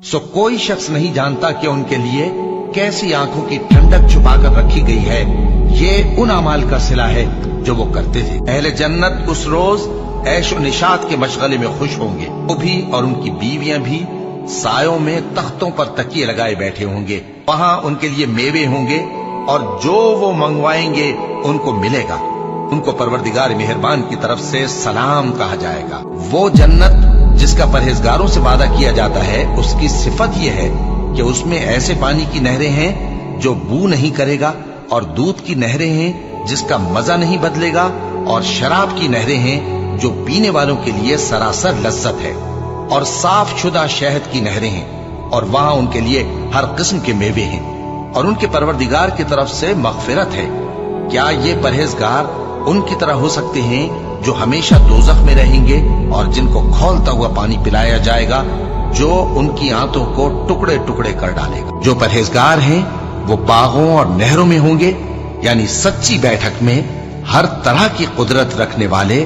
सो कोई शख्स नहीं जानता कि उनके लिए कैसी आंखों की ठंडक छुपाकर रखी गई है। ये उन अमाल का सिला है जो वो करते थे। अहले जन्नत उस रोज ऐशो निशात के मशगले में खुश होंगे। वो भी और उनकी बीवियां भी सायों में तख्तों पर तकिए लगाए बैठे होंगे। वहां उनके लिए मेवे होंगे और जो वो मंगवाएंगे उनको मिलेगा। उनको परवरदिगार मेहरबान की तरफ से सलाम कहा जाएगा। वो जन्नत जिसका परहेजगारों से वादा किया जाता है, उसकी सिफत यह है कि उसमें ऐसे पानी की नहरें हैं जो बू नहीं करेगा, और दूध की नहरें हैं जिसका मजा नहीं बदलेगा, और शराब की नहरें हैं जो पीने वालों के लिए सरासर लज्जत है, और साफ शुदा शहद की नहरें हैं, और वहां उनके लिए हर किस्म के मेवे हैं, और उनके परवरदिगार की तरफ से मगफिरत है। क्या ये परहेजगार उनकी तरह हो सकते हैं जो हमेशा दोजख में रहेंगे और जिनको खौलता हुआ पानी पिलाया जाएगा जो उनकी आंतों को टुकड़े टुकड़े कर डालेगा। जो परहेजगार हैं वो बागों और नहरों में होंगे, यानी सच्ची बैठक में हर तरह की कुदरत रखने वाले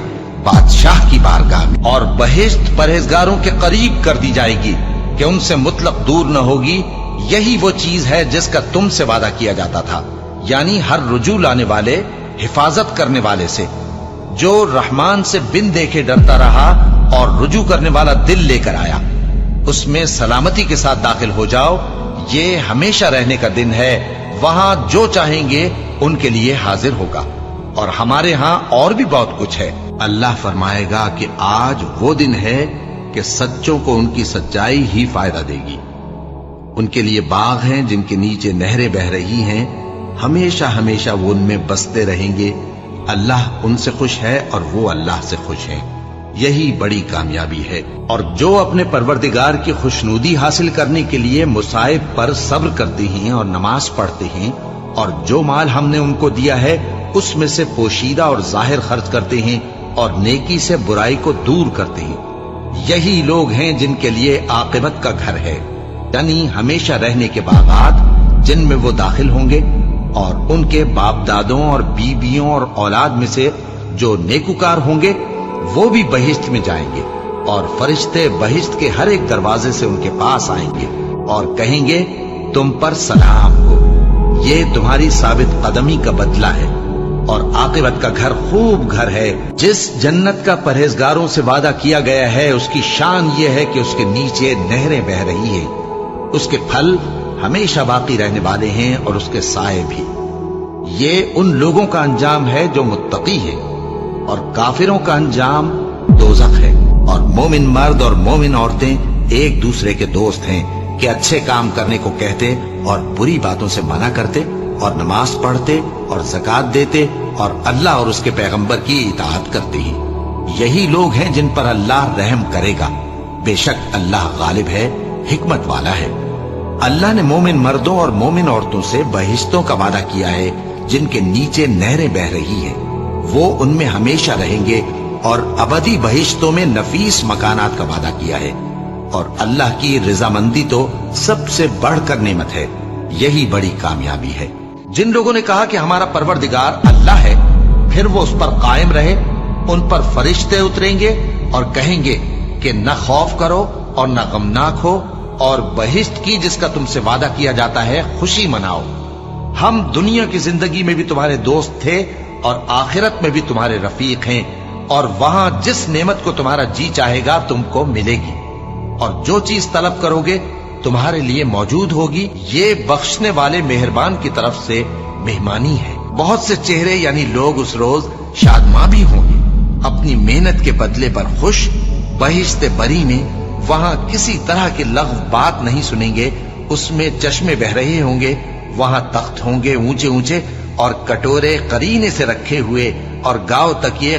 बादशाह की बारगाह में। और बहिश्त परहेजगारों के करीब कर दी जाएगी कि उनसे मुतलक दूर न होगी। यही वो चीज है जिसका तुमसे वादा किया जाता था, यानी हर रुजू लाने वाले, हिफाजत करने वाले से, जो रहमान से बिन देखे डरता रहा और रुजू करने वाला दिल लेकर आया। उसमें सलामती के साथ दाखिल हो जाओ। ये हमेशा रहने का दिन है। वहां जो चाहेंगे उनके लिए हाजिर होगा। और हमारे यहां और भी बहुत कुछ है। अल्लाह फरमाएगा कि आज वो दिन है कि सच्चों को उनकी सच्चाई ही फायदा देगी। उनके लिए बाग हैं जिनके नीचे नहरें बह रही हैं। हमेशा हमेशा वो उनमें बसते रहेंगे। अल्लाह उनसे खुश है और वो अल्लाह से खुश हैं। यही बड़ी कामयाबी है। और जो अपने परवरदिगार की खुशनुदी हासिल करने के लिए मुसाइब पर सब्र करते हैं और नमाज पढ़ते हैं, और जो माल हमने उनको दिया है उसमें से पोशीदा और जाहिर खर्च करते हैं, और नेकी से बुराई को दूर करते हैं, यही लोग हैं जिनके लिए आकिबत का घर है, यानी हमेशा रहने के बागात जिनमें वो दाखिल होंगे। और उनके बाप दादों और बीबियों और औलाद में से जो नेकुकार होंगे वो भी बहिश्त में जाएंगे, और फरिश्ते बहिश्त के हर एक दरवाजे से उनके पास आएंगे और कहेंगे तुम पर सलाम हो। ये तुम्हारी साबित कदमी का बदला है, और आकिबत का घर खूब घर है। जिस जन्नत का परहेजगारों से वादा किया गया है उसकी शान ये है कि उसके नीचे नहरें बह रही हैं। उसके फल हमेशा बाकी रहने वाले हैं और उसके साए भी। ये उन लोगों का अंजाम है जो मुत्तकी है, और काफिरों का अंजाम दोज़ख है। और मोमिन मर्द और मोमिन औरतें एक दूसरे के दोस्त हैं कि अच्छे काम करने को कहते और बुरी बातों से मना करते, और नमाज पढ़ते और ज़कात देते, और अल्लाह और उसके पैगंबर की इताअत करते हैं। यही लोग हैं जिन पर अल्लाह रहम करेगा। बेशक अल्लाह गालिब है, हिकमत वाला है। अल्लाह ने मोमिन मर्दों और मोमिन औरतों से बहिश्तों का वादा किया है जिनके नीचे नहरें बह रही हैं। वो उनमें हमेशा रहेंगे, और अबदी बहिश्तों में नफीस मकानात का वादा किया है। और अल्लाह की रजामंदी तो सबसे बढ़कर नेमत है। यही बड़ी कामयाबी है। जिन लोगों ने कहा कि हमारा परवरदिगार अल्लाह है, फिर वो उस पर कायम रहे, उन पर फरिश्ते उतरेंगे और कहेंगे कि न खौफ करो और न गमनाक हो, और बहिश्त की जिसका तुमसे वादा किया जाता है खुशी मनाओ। हम दुनिया की जिंदगी में भी तुम्हारे दोस्त थे और आखिरत में भी तुम्हारे रफीक हैं, और वहां जिस नेमत को तुम्हारा जी चाहेगा तुमको मिलेगी, और जो चीज तलब करोगे तुम्हारे लिए मौजूद होगी। ये बख्शने वाले मेहरबान की तरफ से मेहमानी है। बहुत से चेहरे यानी लोग उस रोज शादमां भी होंगे, अपनी मेहनत के बदले पर खुश। बहिश्त बरी में वहां किसी तरह की लग़्व बात नहीं सुनेंगे। उसमें चश्मे बह रहे होंगे, वहां तख्त होंगे ऊंचे ऊंचे, और कटोरे करीने से रखे हुए, और गांव तक ये